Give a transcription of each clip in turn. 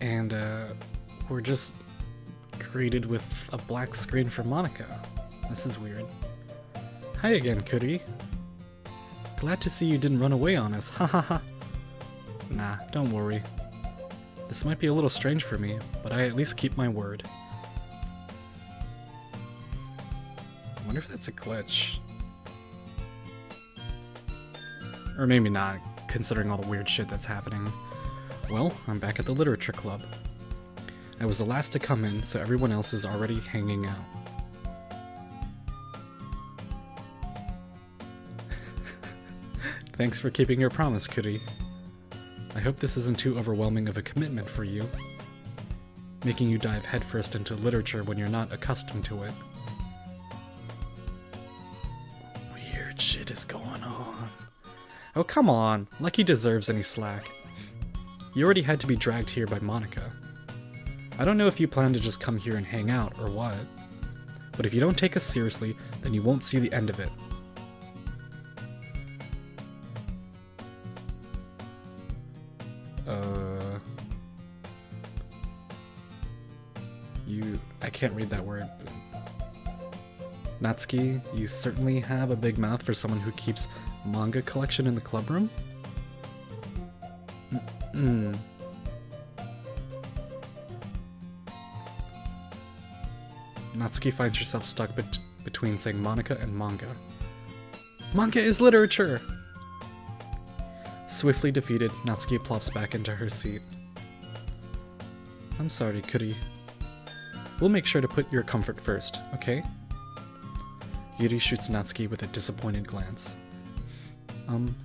And we're just greeted with a black screen for MONIKA. This is weird. Hi again, Kuri. Glad to see you didn't run away on us, ha ha ha. Nah, don't worry. This might be a little strange for me, but I at least keep my word. I wonder if that's a glitch. Or maybe not, considering all the weird shit that's happening. Well, I'm back at the literature club. I was the last to come in, so everyone else is already hanging out. Thanks for keeping your promise, Kuri. I hope this isn't too overwhelming of a commitment for you, making you dive headfirst into literature when you're not accustomed to it. Weird shit is going on. Oh, come on, like he deserves any slack. You already had to be dragged here by MONIKA. I don't know if you plan to just come here and hang out or what, but if you don't take us seriously, then you won't see the end of it. I can't read that word. Natsuki, you certainly have a big mouth for someone who keeps manga collection in the club room? Natsuki finds herself stuck between saying MONIKA and manga. Manga is literature! Swiftly defeated, Natsuki plops back into her seat. I'm sorry, Kuri. We'll make sure to put your comfort first, okay? Yuri shoots Natsuki with a disappointed glance.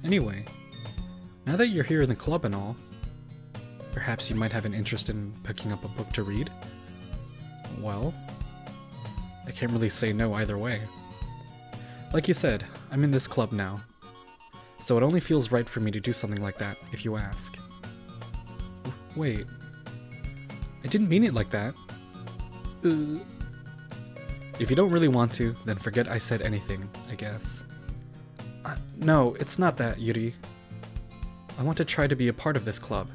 Anyway, now that you're here in the club and all, perhaps you might have an interest in picking up a book to read? Well, I can't really say no either way. Like you said, I'm in this club now, so it only feels right for me to do something like that, if you ask. Wait, I didn't mean it like that. If you don't really want to, then forget I said anything, I guess. No, it's not that, Yuri. I want to try to be a part of this club.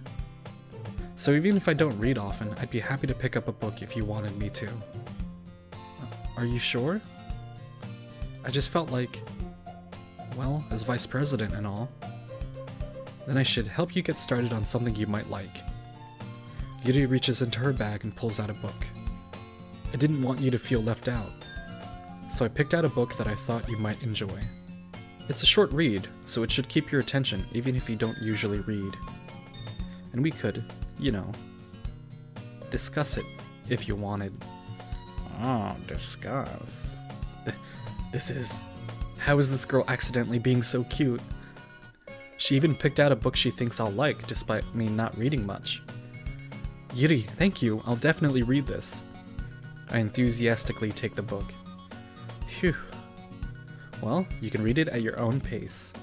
So even if I don't read often, I'd be happy to pick up a book if you wanted me to. Are you sure? I just felt like, well, as vice president and all, then I should help you get started on something you might like. Yuri reaches into her bag and pulls out a book. I didn't want you to feel left out, so I picked out a book that I thought you might enjoy. It's a short read, so it should keep your attention even if you don't usually read. And we could, you know, discuss it if you wanted. Oh, discuss. How is this girl accidentally being so cute? She even picked out a book she thinks I'll like, despite me not reading much. Yuri, thank you, I'll definitely read this. I enthusiastically take the book. Phew. Well, you can read it at your own pace.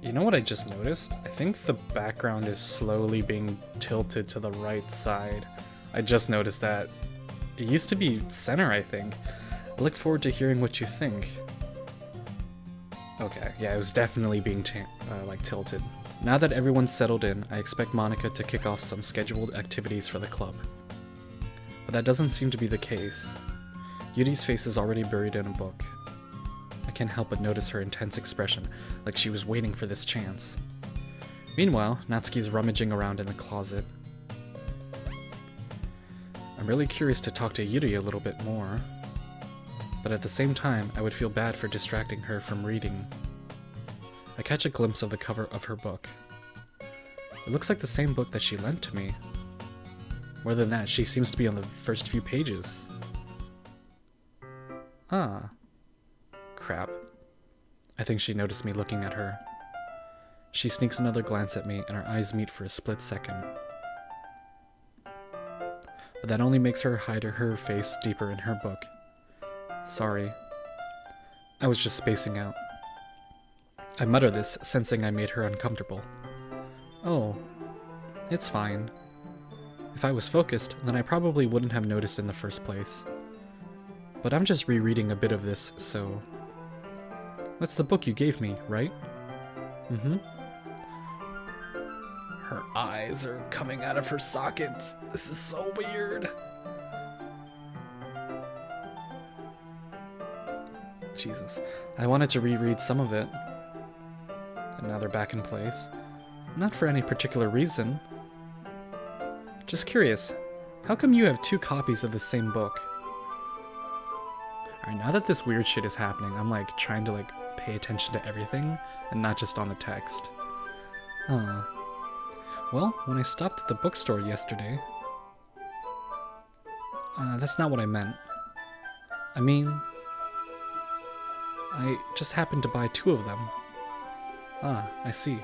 You know what I just noticed? I think the background is slowly being tilted to the right side. I just noticed that. It used to be center, I think. I look forward to hearing what you think. Okay, yeah, it was definitely being tilted. Now that everyone's settled in, I expect MONIKA to kick off some scheduled activities for the club. But that doesn't seem to be the case. Yuri's face is already buried in a book. I can't help but notice her intense expression, like she was waiting for this chance. Meanwhile, Natsuki's rummaging around in the closet. I'm really curious to talk to Yuri a little bit more. But at the same time, I would feel bad for distracting her from reading. I catch a glimpse of the cover of her book. It looks like the same book that she lent to me. More than that, she seems to be on the first few pages. Ah. Crap. I think she noticed me looking at her. She sneaks another glance at me, and our eyes meet for a split second. But that only makes her hide her face deeper in her book. Sorry. I was just spacing out. I mutter this, sensing I made her uncomfortable. Oh, it's fine. If I was focused, then I probably wouldn't have noticed in the first place. But I'm just rereading a bit of this, so... That's the book you gave me, right? Mm-hmm. Her eyes are coming out of her sockets. This is so weird. Jesus. I wanted to reread some of it. And now they're back in place. Not for any particular reason. Just curious, how come you have 2 copies of the same book? Alright, now that this weird shit is happening, I'm like trying to like pay attention to everything and not just on the text. Well, when I stopped at the bookstore yesterday... that's not what I meant. I mean... I just happened to buy 2 of them. Ah, I see.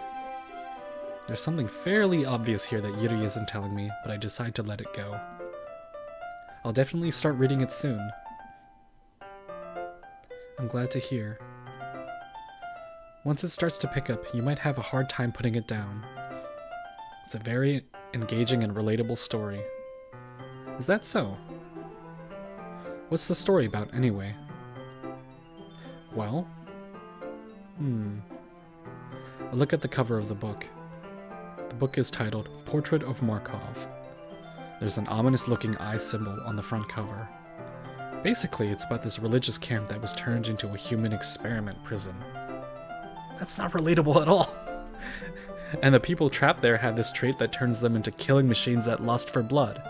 There's something fairly obvious here that Yuri isn't telling me, but I decide to let it go. I'll definitely start reading it soon. I'm glad to hear. Once it starts to pick up, you might have a hard time putting it down. It's a very engaging and relatable story. Is that so? What's the story about, anyway? Well? A look at the cover of the book. The book is titled Portrait of Markov. There's an ominous-looking eye symbol on the front cover. Basically, it's about this religious camp that was turned into a human experiment prison. That's not relatable at all. And the people trapped there have this trait that turns them into killing machines that lust for blood.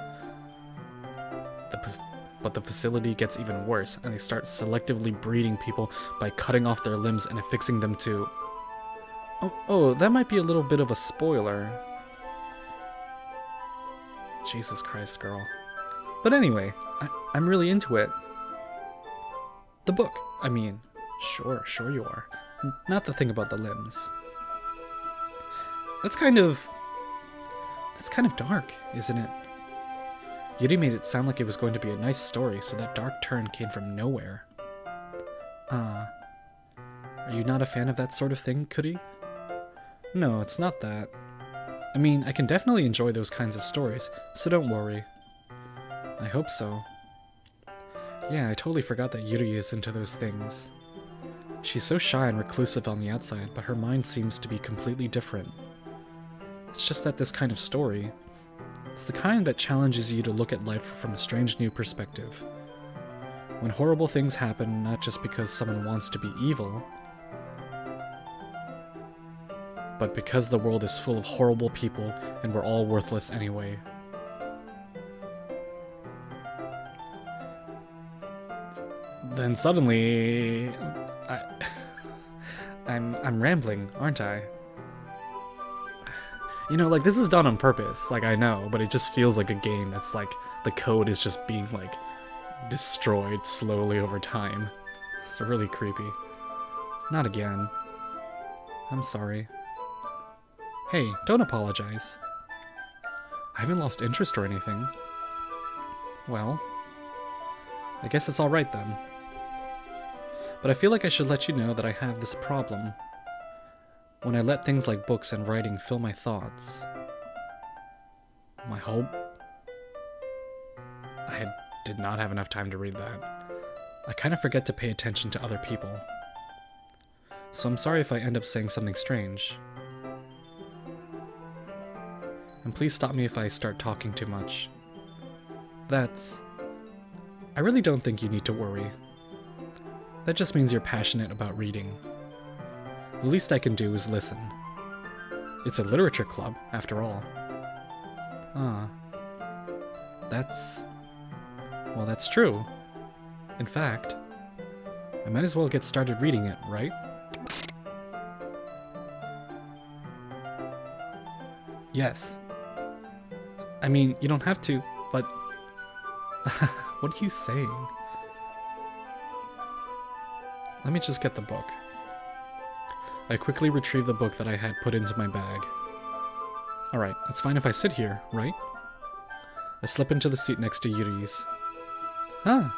But the facility gets even worse, and they start selectively breeding people by cutting off their limbs and affixing them to... Oh, that might be a little bit of a spoiler. Jesus Christ, girl. But anyway, I'm really into it. The book, I mean. Sure you are. Not the thing about the limbs. That's kind of dark, isn't it? Yuri made it sound like it was going to be a nice story, so that dark turn came from nowhere. Are you not a fan of that sort of thing, Kuri? No, it's not that. I mean, I can definitely enjoy those kinds of stories, so don't worry. I hope so. Yeah, I totally forgot that Yuri is into those things. She's so shy and reclusive on the outside, but her mind seems to be completely different. It's just that this kind of story, it's the kind that challenges you to look at life from a strange new perspective. When horrible things happen, not just because someone wants to be evil, but because the world is full of horrible people and we're all worthless anyway. Then suddenly... I'm rambling, aren't I? You know, like, this is done on purpose, like, I know, but it just feels like a game that's, like, the code is just being, like, destroyed slowly over time. It's really creepy. Not again. I'm sorry. Hey, don't apologize. I haven't lost interest or anything. Well, I guess it's alright then. But I feel like I should let you know that I have this problem. When I let things like books and writing fill my thoughts. My hope? I did not have enough time to read that. I kind of forget to pay attention to other people. So I'm sorry if I end up saying something strange. And please stop me if I start talking too much. I really don't think you need to worry. That just means you're passionate about reading. The least I can do is listen. It's a literature club, after all. Well, that's true. In fact, I might as well get started reading it, right? Yes. I mean, you don't have to, but... What are you saying? Let me just get the book. I quickly retrieve the book that I had put into my bag. Alright, it's fine if I sit here, right? I slip into the seat next to Yuri's. Huh.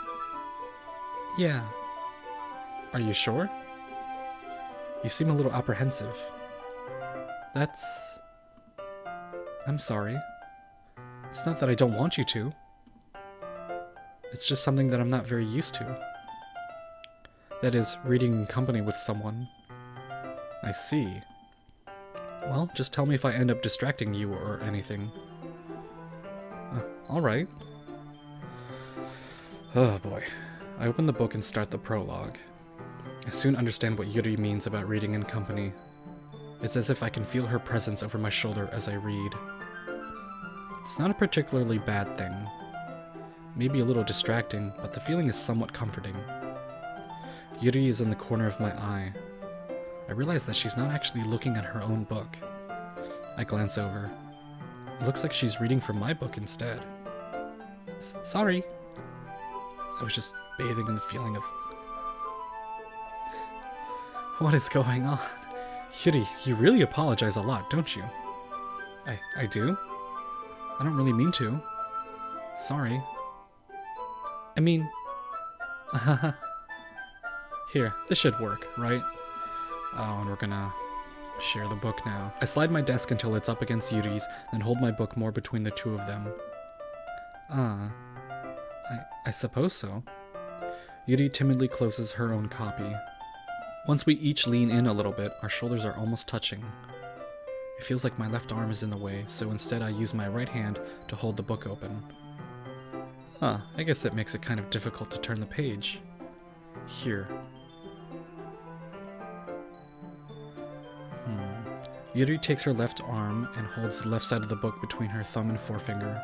Yeah. Are you sure? You seem a little apprehensive. I'm sorry. It's not that I don't want you to. It's just something that I'm not very used to. That is, reading in company with someone. I see. Well, just tell me if I end up distracting you or anything. Alright. Oh boy. I open the book and start the prologue. I soon understand what Yuri means about reading in company. It's as if I can feel her presence over my shoulder as I read. It's not a particularly bad thing. Maybe a little distracting, but the feeling is somewhat comforting. Yuri is in the corner of my eye. I realize that she's not actually looking at her own book. I glance over. It looks like she's reading from my book instead. Sorry. I was just bathing in the feeling of... What is going on? Yuri, you really apologize a lot, don't you? I do? I don't really mean to. Sorry. I mean... Here, this should work, right? Oh, and we're gonna share the book now. I slide my desk until it's up against Yuri's, then hold my book more between the two of them. I suppose so. Yuri timidly closes her own copy. Once we each lean in a little bit, our shoulders are almost touching. It feels like my left arm is in the way, so instead I use my right hand to hold the book open. I guess that makes it kind of difficult to turn the page. Here. Yuri takes her left arm and holds the left side of the book between her thumb and forefinger.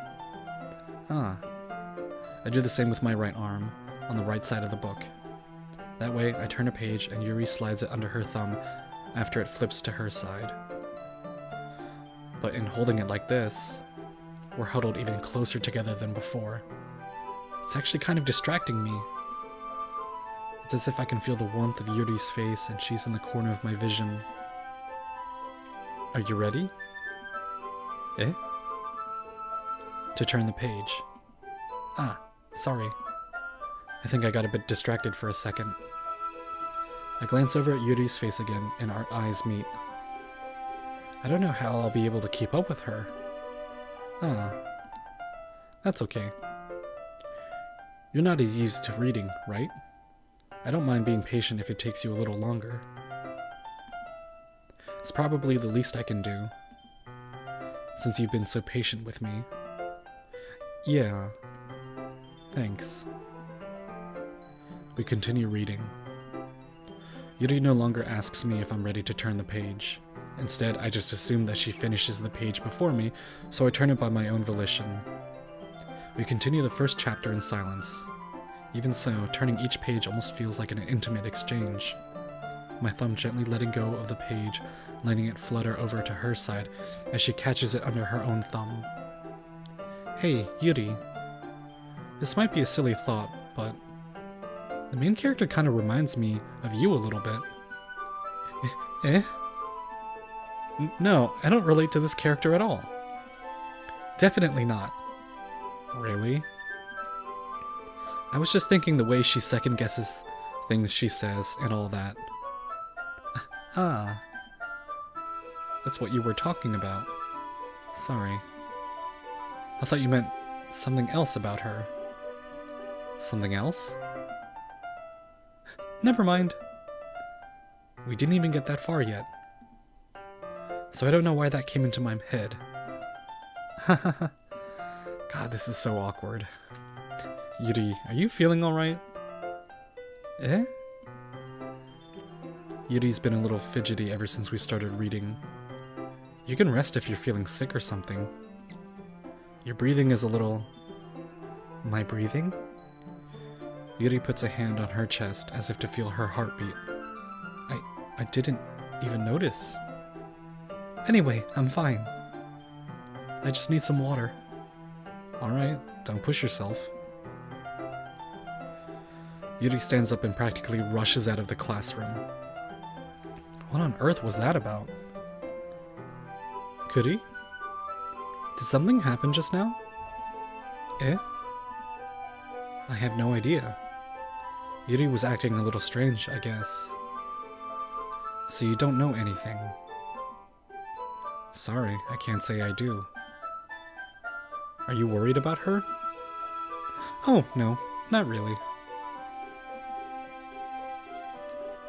I do the same with my right arm, on the right side of the book. That way, I turn a page and Yuri slides it under her thumb after it flips to her side. But in holding it like this, we're huddled even closer together than before. It's actually kind of distracting me. It's as if I can feel the warmth of Yuri's face and she's in the corner of my vision. Are you ready? Eh? To turn the page. Sorry. I think I got a bit distracted for a second. I glance over at Yuri's face again, and our eyes meet. I don't know how I'll be able to keep up with her. That's okay. You're not as used to reading, right? I don't mind being patient if it takes you a little longer. It's probably the least I can do, since you've been so patient with me. Yeah. Thanks. We continue reading. Yuri no longer asks me if I'm ready to turn the page. Instead, I just assume that she finishes the page before me, so I turn it by my own volition. We continue the first chapter in silence. Even so, turning each page almost feels like an intimate exchange. My thumb gently letting go of the page, letting it flutter over to her side as she catches it under her own thumb. Hey, Yuri. This might be a silly thought, but the main character kind of reminds me of you a little bit. Eh? No, I don't relate to this character at all. Definitely not. Really? I was just thinking the way she second guesses things she says and all that. That's what you were talking about. Sorry. I thought you meant something else about her. Something else? Never mind. We didn't even get that far yet. So I don't know why that came into my head. God, this is so awkward. Yuri, are you feeling alright? Eh? Yuri's been a little fidgety ever since we started reading. You can rest if you're feeling sick or something. Your breathing is a little... My breathing? Yuri puts a hand on her chest as if to feel her heartbeat. I didn't even notice. Anyway, I'm fine. I just need some water. Alright, don't push yourself. Yuri stands up and practically rushes out of the classroom. What on earth was that about? Kuri? Did something happen just now? Eh? I have no idea. Yuri was acting a little strange, I guess. So you don't know anything? Sorry, I can't say I do. Are you worried about her? Oh, no, not really.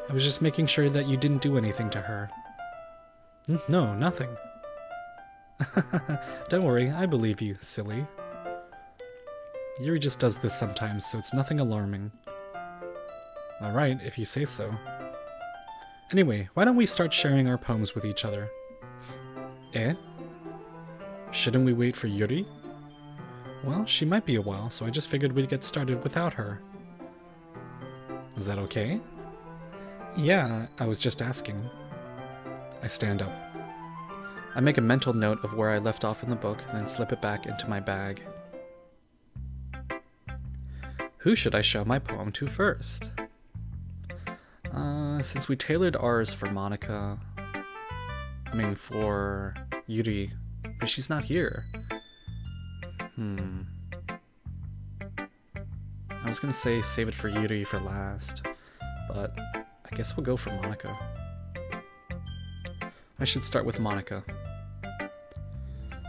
I was just making sure that you didn't do anything to her. No, nothing. Don't worry, I believe you, silly. Yuri just does this sometimes, so it's nothing alarming. Alright, if you say so. Anyway, why don't we start sharing our poems with each other? Eh? Shouldn't we wait for Yuri? Well, she might be a while, so I just figured we'd get started without her. Is that okay? Yeah, I was just asking. I stand up. I make a mental note of where I left off in the book, and then slip it back into my bag. Who should I show my poem to first? Since we tailored ours for MONIKA... for Yuri, but she's not here. I was gonna say save it for Yuri for last, but I guess we'll go for MONIKA. I should start with MONIKA.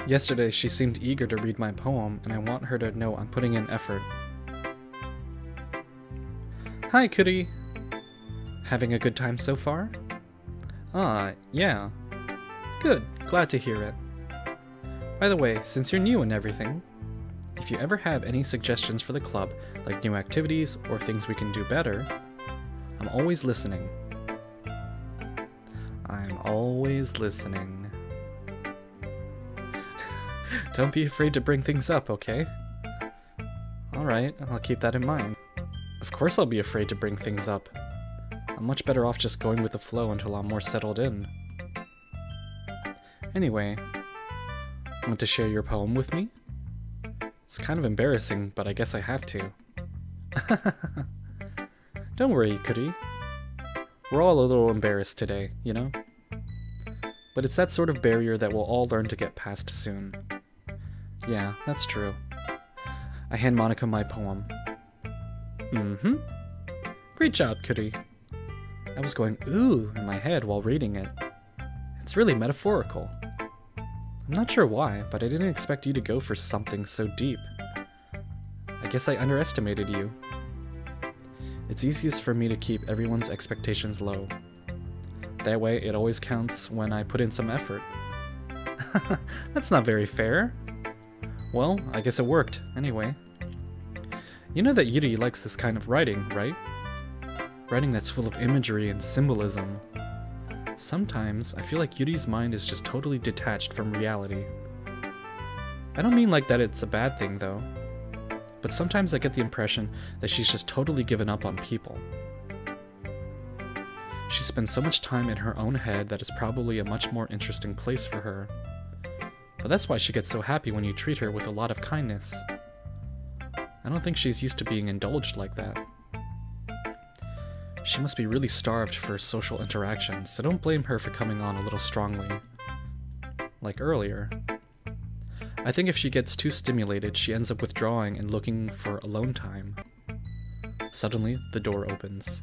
Yesterday, she seemed eager to read my poem, and I want her to know I'm putting in effort. Hi, Kuri! Having a good time so far? Yeah. Good, glad to hear it. By the way, since you're new and everything, if you ever have any suggestions for the club, like new activities or things we can do better, I'm always listening. I'm always listening. Don't be afraid to bring things up, okay? Alright, I'll keep that in mind. Of course I'll be afraid to bring things up. I'm much better off just going with the flow until I'm more settled in. Anyway, want to share your poem with me? It's kind of embarrassing, but I guess I have to. Don't worry, Kuri. We're all a little embarrassed today, you know? But it's that sort of barrier that we'll all learn to get past soon. Yeah, that's true. I hand MONIKA my poem. Great job, Kuri. I was going ooh in my head while reading it. It's really metaphorical. I'm not sure why, but I didn't expect you to go for something so deep. I guess I underestimated you. It's easiest for me to keep everyone's expectations low. That way, it always counts when I put in some effort. That's not very fair. Well, I guess it worked, anyway. You know that Yuri likes this kind of writing, right? Writing that's full of imagery and symbolism. Sometimes, I feel like Yuri's mind is just totally detached from reality. I don't mean like that it's a bad thing, though. But sometimes I get the impression that she's just totally given up on people. She spends so much time in her own head that it's probably a much more interesting place for her. But that's why she gets so happy when you treat her with a lot of kindness. I don't think she's used to being indulged like that. She must be really starved for social interaction, so don't blame her for coming on a little strongly. Like earlier. I think if she gets too stimulated, she ends up withdrawing and looking for alone time. Suddenly, the door opens.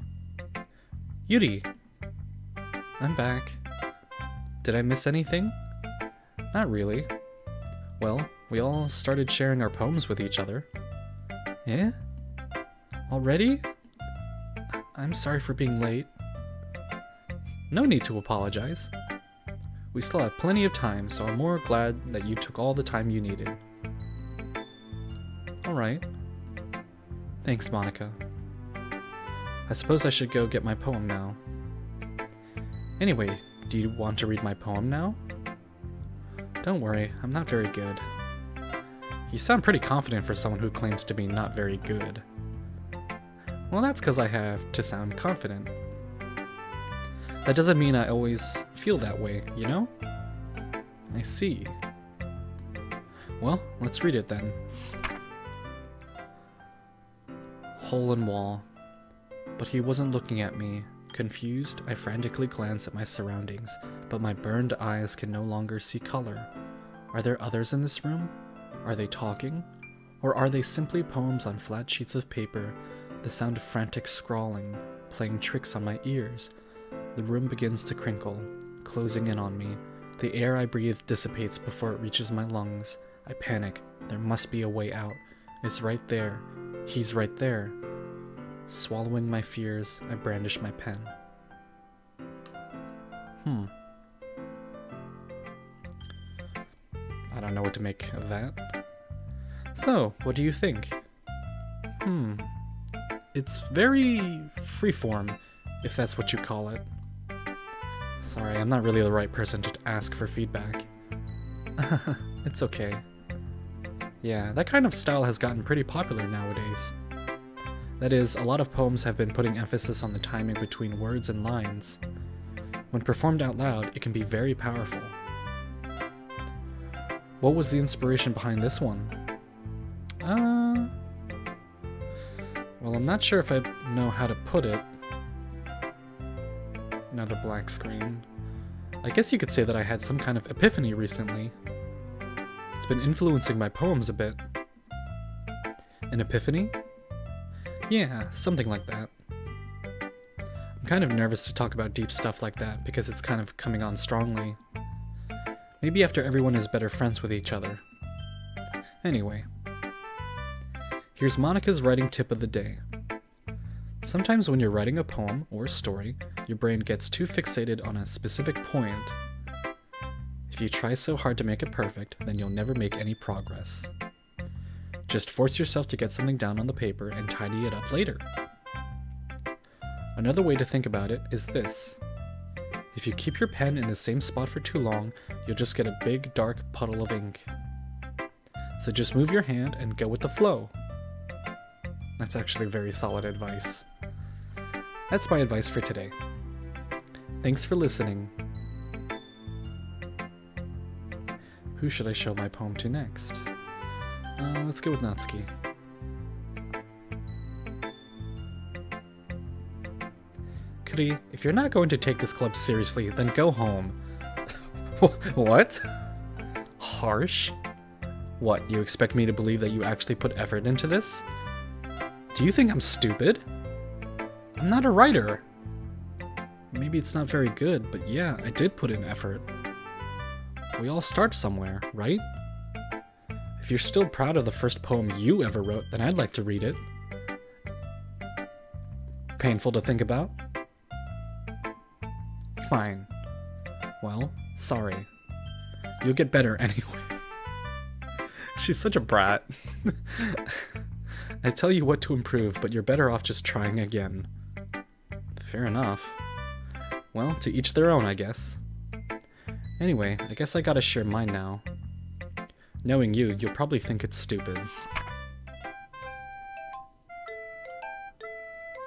Yuri! I'm back. Did I miss anything? Not really. Well, we all started sharing our poems with each other. Eh? Already? I'm sorry for being late. No need to apologize. We still have plenty of time, so I'm more glad that you took all the time you needed. Alright. Thanks, MONIKA. I suppose I should go get my poem now. Anyway, do you want to read my poem now? Don't worry, I'm not very good. You sound pretty confident for someone who claims to be not very good. Well, that's because I have to sound confident. That doesn't mean I always feel that way, you know? I see. Well, let's read it then. Hole in wall. But he wasn't looking at me. Confused, I frantically glance at my surroundings, but my burned eyes can no longer see color. Are there others in this room? Are they talking? Or are they simply poems on flat sheets of paper? The sound of frantic scrawling, playing tricks on my ears. The room begins to crinkle, closing in on me. The air I breathe dissipates before it reaches my lungs. I panic. There must be a way out. It's right there. He's right there. Swallowing my fears, I brandish my pen. I don't know what to make of that. So, what do you think? It's very freeform, if that's what you call it. Sorry, I'm not really the right person to ask for feedback. It's okay. Yeah, that kind of style has gotten pretty popular nowadays. That is, a lot of poems have been putting emphasis on the timing between words and lines. When performed out loud, it can be very powerful. What was the inspiration behind this one? Well, I'm not sure if I know how to put it. Another black screen. I guess you could say that I had some kind of epiphany recently. It's been influencing my poems a bit. An epiphany? Yeah, something like that. I'm kind of nervous to talk about deep stuff like that because it's kind of coming on strongly. Maybe after everyone is better friends with each other. Anyway. Here's Monika's writing tip of the day. Sometimes when you're writing a poem or a story, your brain gets too fixated on a specific point. If you try so hard to make it perfect, then you'll never make any progress. Just force yourself to get something down on the paper and tidy it up later. Another way to think about it is this. If you keep your pen in the same spot for too long, you'll just get a big dark puddle of ink. So just move your hand and go with the flow. That's actually very solid advice. That's my advice for today. Thanks for listening. Who should I show my poem to next? Let's go with Natsuki. Kuri, if you're not going to take this club seriously, then go home. What? Harsh? What, you expect me to believe that you actually put effort into this? Do you think I'm stupid? I'm not a writer. Maybe it's not very good, but yeah, I did put in effort. We all start somewhere, right? If you're still proud of the first poem you ever wrote, then I'd like to read it. Painful to think about? Fine. Well, sorry. You'll get better anyway. She's such a brat. I tell you what to improve, but you're better off just trying again. Fair enough. Well, to each their own, I guess. Anyway, I guess I gotta share mine now. Knowing you, you'll probably think it's stupid.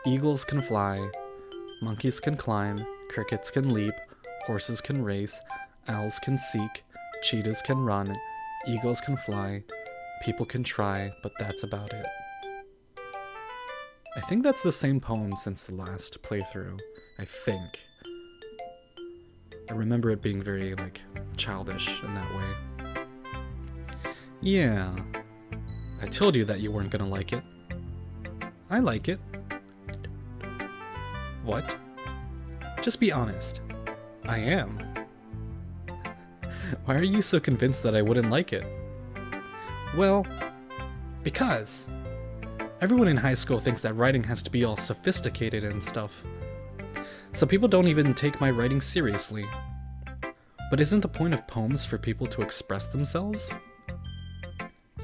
Eagles can fly, monkeys can climb, crickets can leap, horses can race, owls can seek, cheetahs can run, eagles can fly, people can try, but that's about it. I think that's the same poem since the last playthrough. I think. I remember it being very, like, childish in that way. Yeah. I told you that you weren't gonna like it. I like it. What? Just be honest. I am. Why are you so convinced that I wouldn't like it? Well, because everyone in high school thinks that writing has to be all sophisticated and stuff. So people don't even take my writing seriously. But isn't the point of poems for people to express themselves?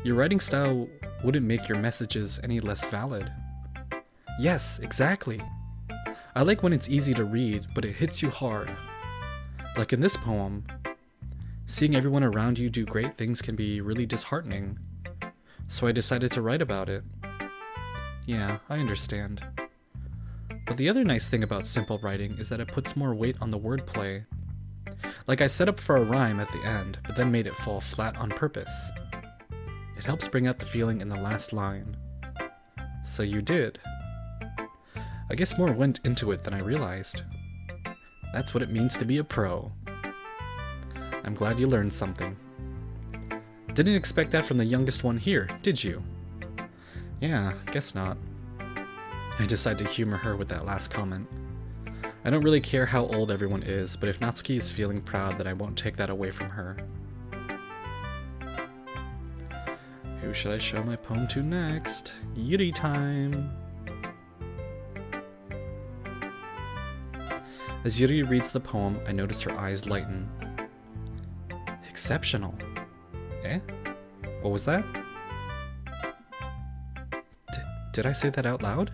Your writing style wouldn't make your messages any less valid. Yes, exactly. I like when it's easy to read, but it hits you hard. Like in this poem, seeing everyone around you do great things can be really disheartening. So I decided to write about it. Yeah, I understand. But the other nice thing about simple writing is that it puts more weight on the wordplay. Like I set up for a rhyme at the end, but then made it fall flat on purpose. It helps bring out the feeling in the last line. So you did. I guess more went into it than I realized. That's what it means to be a pro. I'm glad you learned something. Didn't expect that from the youngest one here, did you? Yeah, guess not. I decided to humor her with that last comment. I don't really care how old everyone is, but if Natsuki is feeling proud, then I won't take that away from her. Who should I show my poem to next? Yuri time! As Yuri reads the poem, I notice her eyes lighten. Exceptional. Eh? What was that? Did I say that out loud?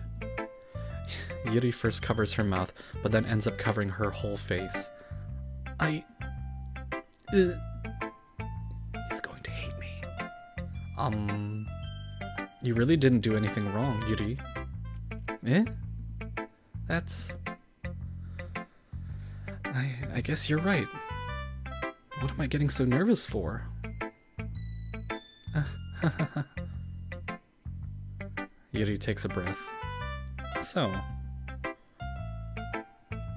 Yuri first covers her mouth, but then ends up covering her whole face. He's going to hate me. You really didn't do anything wrong, Yuri. Eh? That's... I guess you're right. What am I getting so nervous for? Yuri takes a breath. So,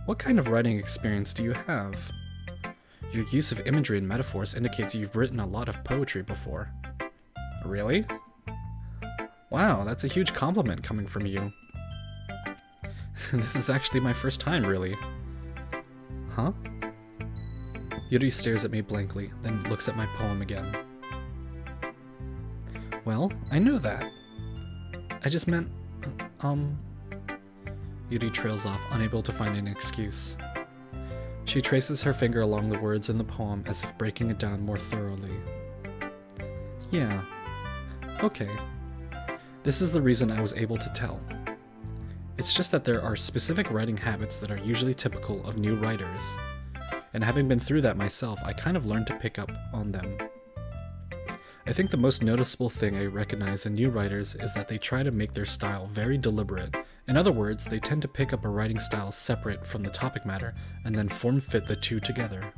what kind of writing experience do you have? Your use of imagery and metaphors indicates you've written a lot of poetry before. Really? Wow, that's a huge compliment coming from you. This is actually my first time, really. Huh? Yuri stares at me blankly, then looks at my poem again. Well, I knew that. I just meant, Yuri trails off, unable to find an excuse. She traces her finger along the words in the poem as if breaking it down more thoroughly. Yeah. Okay. This is the reason I was able to tell. It's just that there are specific writing habits that are usually typical of new writers. And having been through that myself, I kind of learned to pick up on them. I think the most noticeable thing I recognize in new writers is that they try to make their style very deliberate. In other words, they tend to pick up a writing style separate from the topic matter and then form-fit the two together.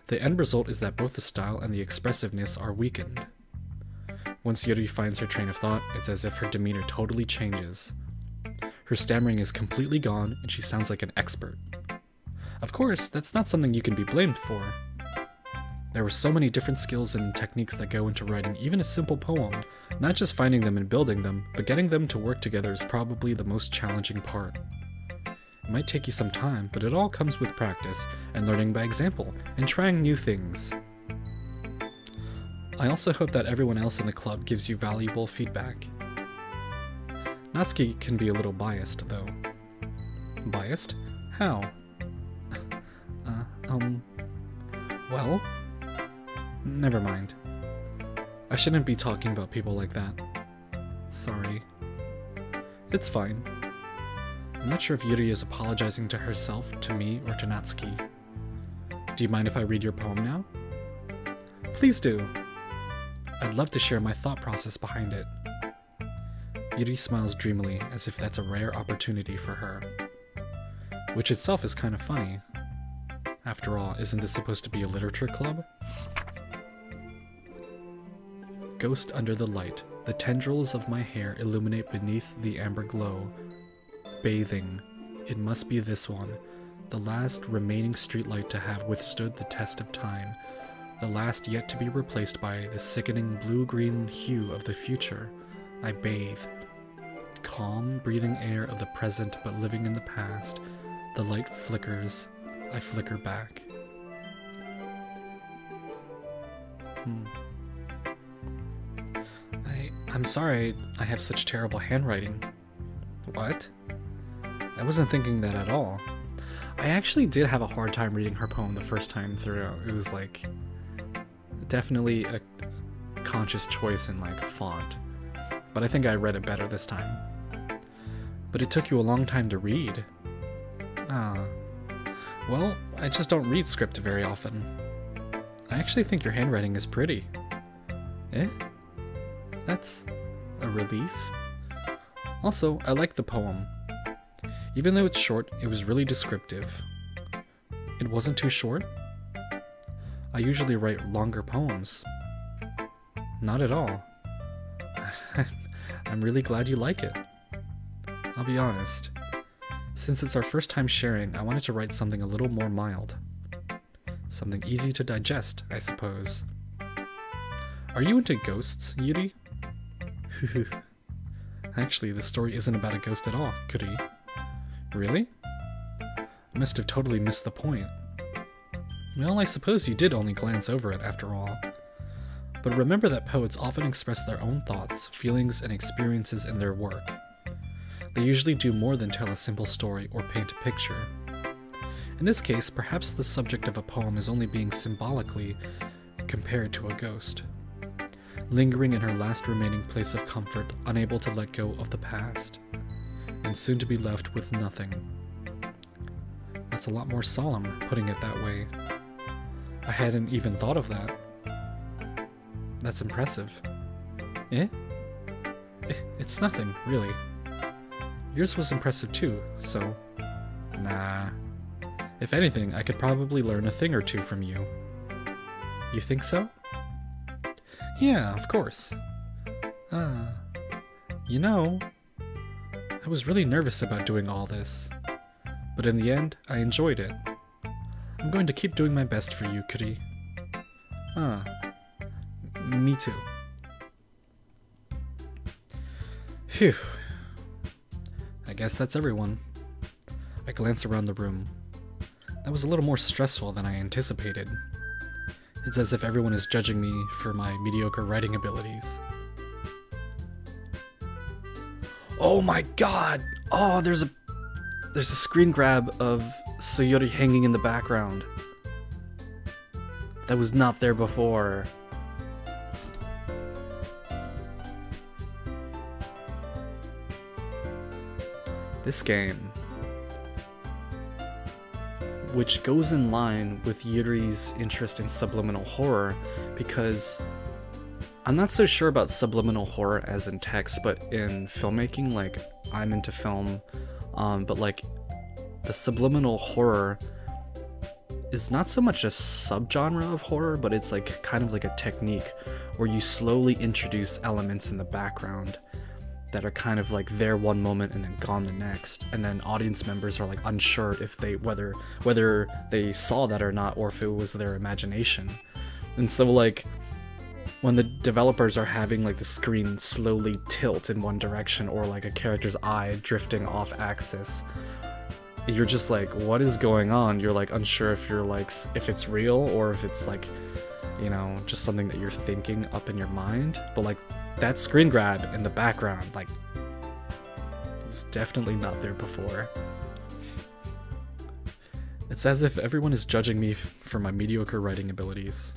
The end result is that both the style and the expressiveness are weakened. Once Yuri finds her train of thought, it's as if her demeanor totally changes. Her stammering is completely gone and she sounds like an expert. Of course, that's not something you can be blamed for. There were so many different skills and techniques that go into writing even a simple poem. Not just finding them and building them, but getting them to work together is probably the most challenging part. It might take you some time, but it all comes with practice, and learning by example, and trying new things. I also hope that everyone else in the club gives you valuable feedback. Natsuki can be a little biased, though. Biased? How? Well? Never mind. I shouldn't be talking about people like that. Sorry. It's fine. I'm not sure if Yuri is apologizing to herself, to me, or to Natsuki. Do you mind if I read your poem now? Please do. I'd love to share my thought process behind it. Yuri smiles dreamily, as if that's a rare opportunity for her. Which itself is kind of funny. After all, isn't this supposed to be a literature club? Ghost under the light. The tendrils of my hair illuminate beneath the amber glow. Bathing. It must be this one. The last remaining streetlight to have withstood the test of time. The last yet to be replaced by the sickening blue-green hue of the future. I bathe. Calm, breathing air of the present but living in the past. The light flickers. I flicker back. I'm sorry I have such terrible handwriting. What? I wasn't thinking that at all. I actually did have a hard time reading her poem the first time through. It was like definitely a conscious choice in like font. But I think I read it better this time. But it took you a long time to read. Well, I just don't read script very often. I actually think your handwriting is pretty. Eh? That's a relief. Also, I like the poem. Even though it's short, it was really descriptive. It wasn't too short. I usually write longer poems. Not at all. I'm really glad you like it. I'll be honest. Since it's our first time sharing, I wanted to write something a little more mild. Something easy to digest, I suppose. Are you into ghosts, Yuri? Actually, the story isn't about a ghost at all, Kuri. Really? I must have totally missed the point. Well, I suppose you did only glance over it after all. But remember that poets often express their own thoughts, feelings, and experiences in their work. They usually do more than tell a simple story or paint a picture. In this case, perhaps the subject of a poem is only being symbolically compared to a ghost, lingering in her last remaining place of comfort, unable to let go of the past, and soon to be left with nothing. That's a lot more solemn, putting it that way. I hadn't even thought of that. That's impressive. It's nothing, really. Yours was impressive too, so... Nah. If anything, I could probably learn a thing or two from you. You think so? Yeah, of course. You know, I was really nervous about doing all this, but in the end, I enjoyed it. I'm going to keep doing my best for you, Kuri. Me too. Phew. I guess that's everyone. I glance around the room. That was a little more stressful than I anticipated. It's as if everyone is judging me for my mediocre writing abilities. Oh my god! Oh, there's a screen grab of Sayori hanging in the background. That was not there before. This game, which goes in line with Yuri's interest in subliminal horror, because I'm not so sure about subliminal horror as in text, but in filmmaking, like, I'm into film, but like, the subliminal horror is not so much a subgenre of horror, but it's like kind of like a technique where you slowly introduce elements in the background that are kind of like there one moment and then gone the next, and then audience members are like unsure if they whether they saw that or not, or if it was their imagination. And so like when the developers are having like the screen slowly tilt in one direction, or like a character's eye drifting off axis, you're just like, what is going on? You're like unsure if you're like if it's real or if it's like, you know, just something that you're thinking up in your mind. But like that screen grab in the background, like, was definitely not there before. It's as if everyone is judging me for my mediocre writing abilities.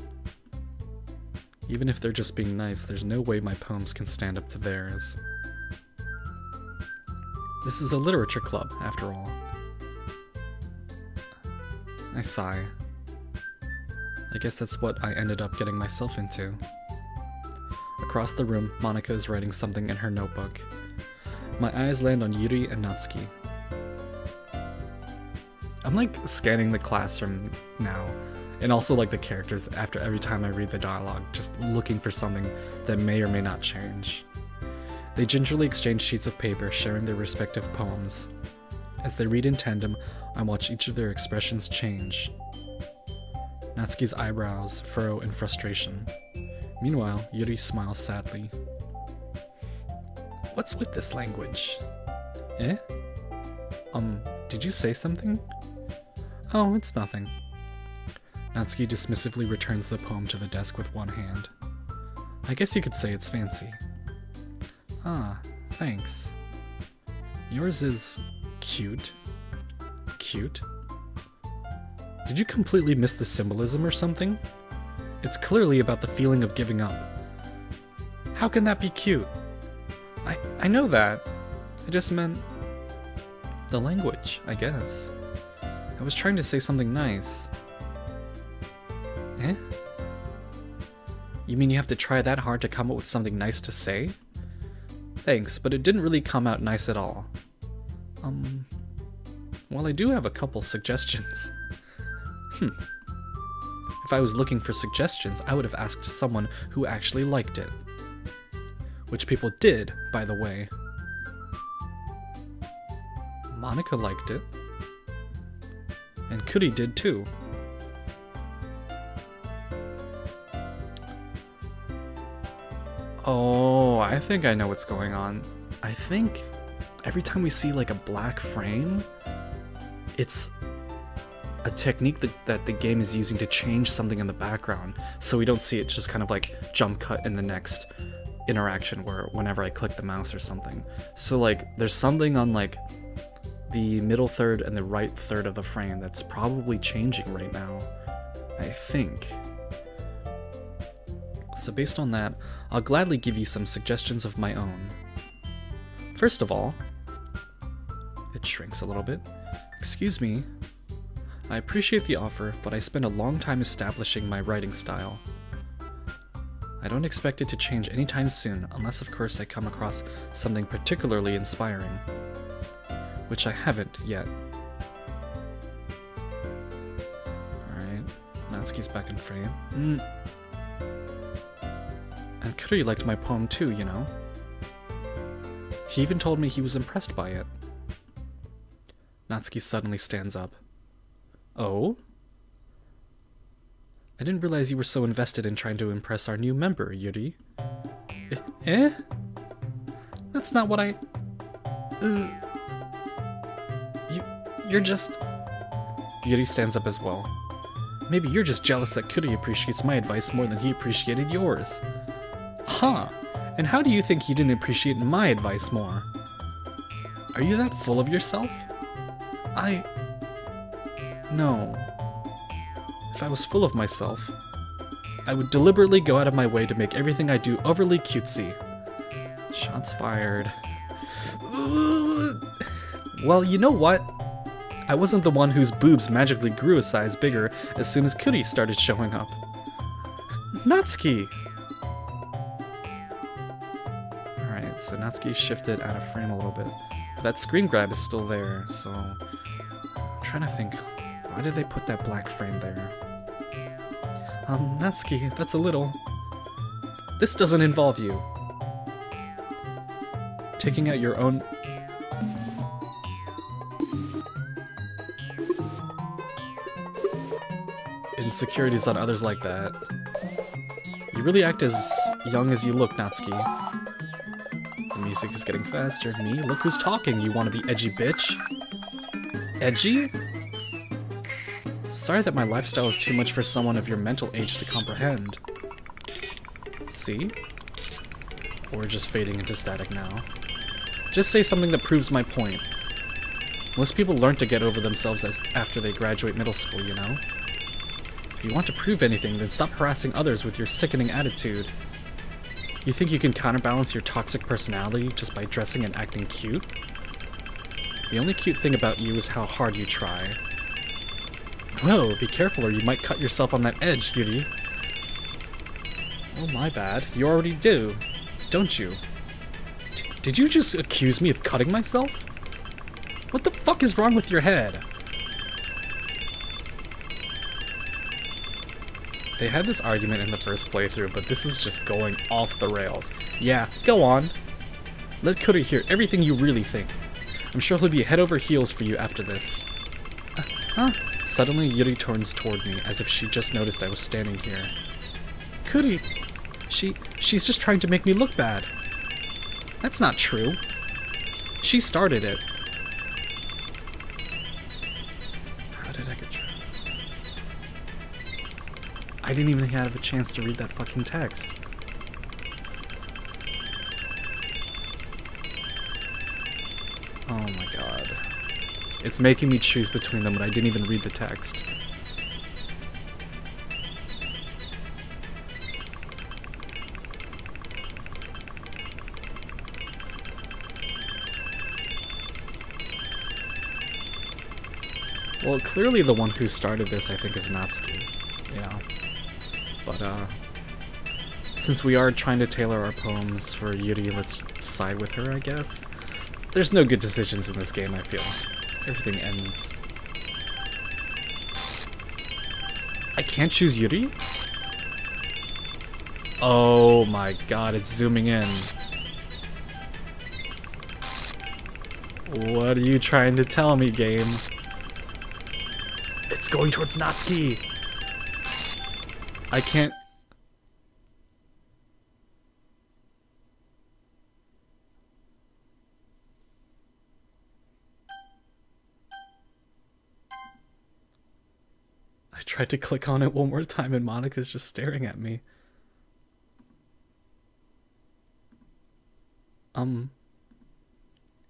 Even if they're just being nice, there's no way my poems can stand up to theirs. This is a literature club, after all. I sigh. I guess that's what I ended up getting myself into. Across the room, MONIKA is writing something in her notebook. My eyes land on Yuri and Natsuki. I'm like scanning the classroom now, and also like the characters after every time I read the dialogue, just looking for something that may or may not change. They gingerly exchange sheets of paper, sharing their respective poems. As they read in tandem, I watch each of their expressions change. Natsuki's eyebrows furrow in frustration. Meanwhile, Yuri smiles sadly. What's with this language? Eh? Did you say something? Oh, it's nothing. Natsuki dismissively returns the poem to the desk with one hand. I guess you could say it's fancy. Ah, thanks. Yours is cute. Cute? Did you completely miss the symbolism or something? It's clearly about the feeling of giving up. How can that be cute? I know that. I just meant the language, I guess. I was trying to say something nice. Eh? You mean you have to try that hard to come up with something nice to say? Thanks, but it didn't really come out nice at all. Well, I do have a couple suggestions. If I was looking for suggestions, I would have asked someone who actually liked it. Which people did, by the way. MONIKA liked it. And Kuri did too. Oh, I think I know what's going on. I think every time we see like a black frame, it's a technique that the game is using to change something in the background, so we don't see it just kind of like jump cut in the next interaction where whenever I click the mouse or something. So like there's something on like the middle third and the right third of the frame that's probably changing right now, I think. So based on that, I'll gladly give you some suggestions of my own. First of all, it shrinks a little bit. Excuse me. I appreciate the offer, but I spent a long time establishing my writing style. I don't expect it to change anytime soon, unless of course I come across something particularly inspiring. Which I haven't yet. Alright, Natsuki's back in frame. And Kuri liked my poem too, you know? He even told me he was impressed by it. Natsuki suddenly stands up. Oh? I didn't realize you were so invested in trying to impress our new member, Yuri. Eh? That's not what I... You're just... Yuri stands up as well. Maybe you're just jealous that Kuri appreciates my advice more than he appreciated yours. Huh. And how do you think he didn't appreciate my advice more? Are you that full of yourself? No. If I was full of myself, I would deliberately go out of my way to make everything I do overly cutesy. Shots fired. Well, you know what? I wasn't the one whose boobs magically grew a size bigger as soon as Kuri started showing up. Natsuki! Alright, so Natsuki shifted out of frame a little bit. But that screen grab is still there, so... I'm trying to think, why did they put that black frame there? Natsuki, that's a little... This doesn't involve you. Taking out your own... insecurities on others like that. You really act as young as you look, Natsuki. The music is getting faster. Me? Look who's talking, you wanna be edgy bitch. Edgy? Sorry that my lifestyle is too much for someone of your mental age to comprehend. See? We're just fading into static now. Just say something that proves my point. Most people learn to get over themselves after they graduate middle school, you know? If you want to prove anything, then stop harassing others with your sickening attitude. You think you can counterbalance your toxic personality just by dressing and acting cute? The only cute thing about you is how hard you try. Whoa, be careful or you might cut yourself on that edge, Yuri. Oh, my bad. You already do, don't you? Did you just accuse me of cutting myself? What the fuck is wrong with your head? They had this argument in the first playthrough, but this is just going off the rails. Yeah, go on. Let Kuri hear everything you really think. I'm sure he'll be head over heels for you after this. Huh? Suddenly, Yuri turns toward me, as if she just noticed I was standing here. Kuri, she's just trying to make me look bad. That's not true. She started it. How did I get trapped? I didn't even have a chance to read that fucking text. Oh my god. It's making me choose between them, but I didn't even read the text. Well, clearly the one who started this, I think, is Natsuki. Yeah. But, since we are trying to tailor our poems for Yuri, let's side with her, I guess. There's no good decisions in this game, I feel. Everything ends. I can't choose Yuri? Oh my god, it's zooming in. What are you trying to tell me, game? It's going towards Natsuki! I can't... I tried to click on it one more time and Monika's just staring at me.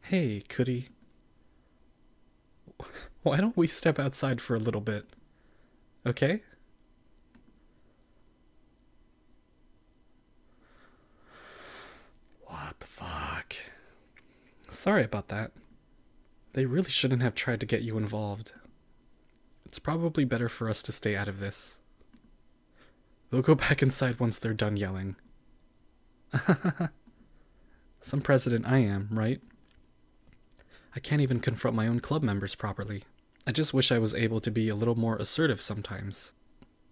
Hey, Kuri. Why don't we step outside for a little bit? Okay? What the fuck? Sorry about that. They really shouldn't have tried to get you involved. It's probably better for us to stay out of this. We'll go back inside once they're done yelling. Some president I am, right? I can't even confront my own club members properly. I just wish I was able to be a little more assertive sometimes.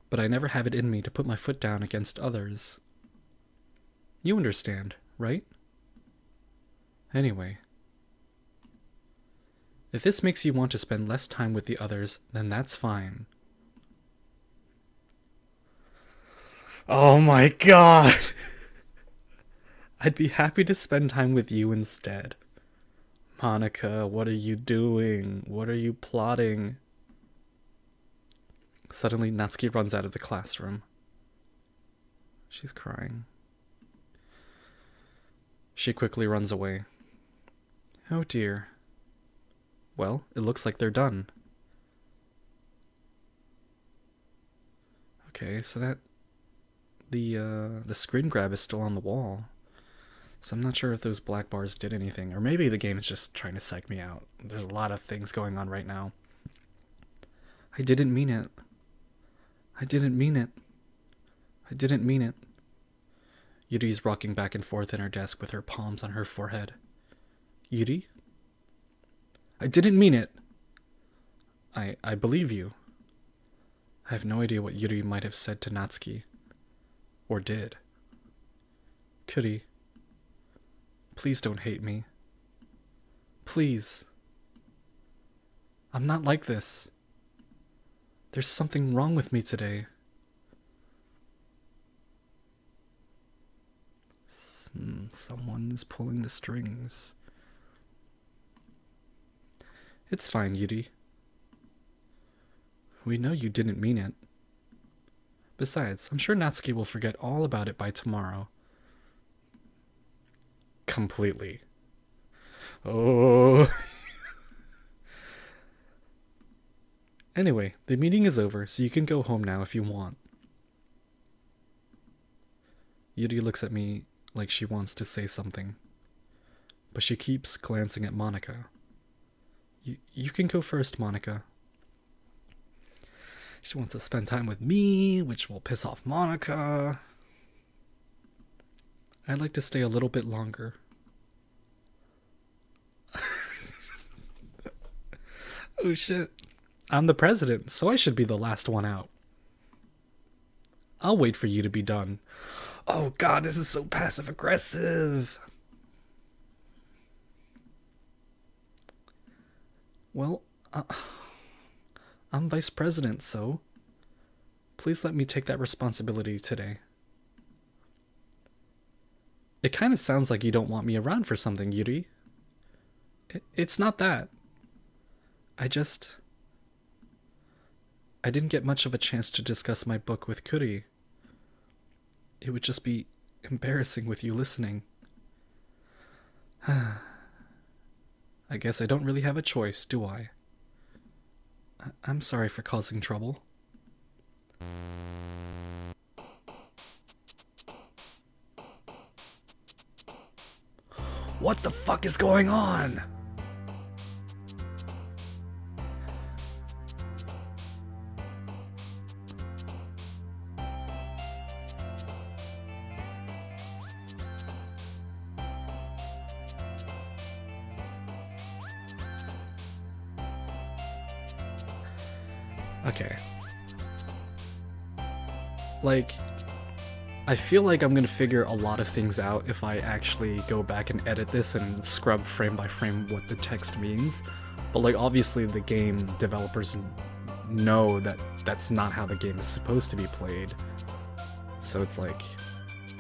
But I never have it in me to put my foot down against others. You understand, right? Anyway. If this makes you want to spend less time with the others, then that's fine. Oh my god! I'd be happy to spend time with you instead. Monika, what are you doing? What are you plotting? Suddenly, Natsuki runs out of the classroom. She's crying. She quickly runs away. Oh dear. Well, it looks like they're done. Okay, so that... The screen grab is still on the wall. So I'm not sure if those black bars did anything. Or maybe the game is just trying to psych me out. There's a lot of things going on right now. I didn't mean it. I didn't mean it. I didn't mean it. Yuri's rocking back and forth in her desk with her palms on her forehead. Yuri? I didn't mean it. I believe you. I have no idea what Yuri might have said to Natsuki. Or did. Kuri. Please don't hate me. Please. I'm not like this. There's something wrong with me today. Someone is pulling the strings. It's fine, Yuri. We know you didn't mean it. Besides, I'm sure Natsuki will forget all about it by tomorrow. Completely. Oh. Anyway, the meeting is over, so you can go home now if you want. Yuri looks at me like she wants to say something, but she keeps glancing at Monika. You can go first, Monika. She wants to spend time with me, which will piss off Monika. I'd like to stay a little bit longer. Oh shit. I'm the president, so I should be the last one out. I'll wait for you to be done. Oh god, this is so passive-aggressive. Well, I'm vice president, so please let me take that responsibility today. It kind of sounds like you don't want me around for something, Yuri. It's not that. I didn't get much of a chance to discuss my book with Kuri. It would just be embarrassing with you listening. I guess I don't really have a choice, do I? I'm sorry for causing trouble. What the fuck is going on? Okay. Like, I feel like I'm gonna figure a lot of things out if I actually go back and edit this and scrub frame by frame what the text means. But like, obviously the game developers know that that's not how the game is supposed to be played. So it's like,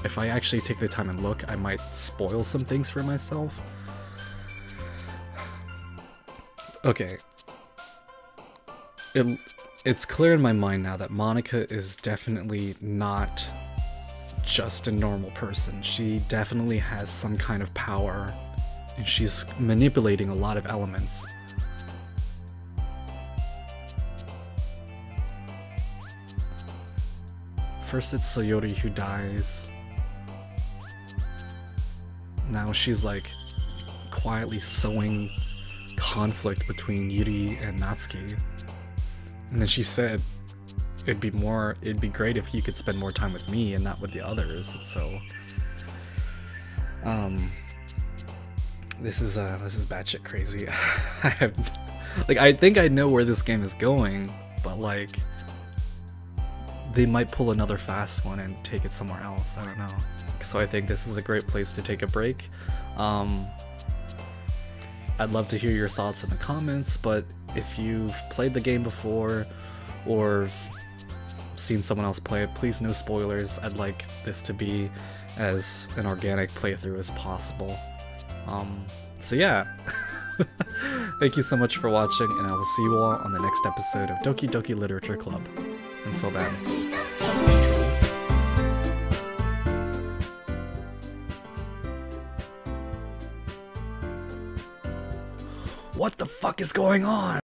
if I actually take the time and look, I might spoil some things for myself. Okay. It's clear in my mind now that Monika is definitely not just a normal person. She definitely has some kind of power, and she's manipulating a lot of elements. First it's Sayori who dies. Now she's like quietly sowing conflict between Yuri and Natsuki. And then she said it'd be great if you could spend more time with me and not with the others. And so this is batshit crazy. I think I know where this game is going, but like they might pull another fast one and take it somewhere else. I don't know. So I think this is a great place to take a break. I'd love to hear your thoughts in the comments, but if you've played the game before or seen someone else play it, please no spoilers. I'd like this to be as an organic playthrough as possible. So yeah, thank you so much for watching, and I will see you all on the next episode of Doki Doki Literature Club. Until then. What the fuck is going on?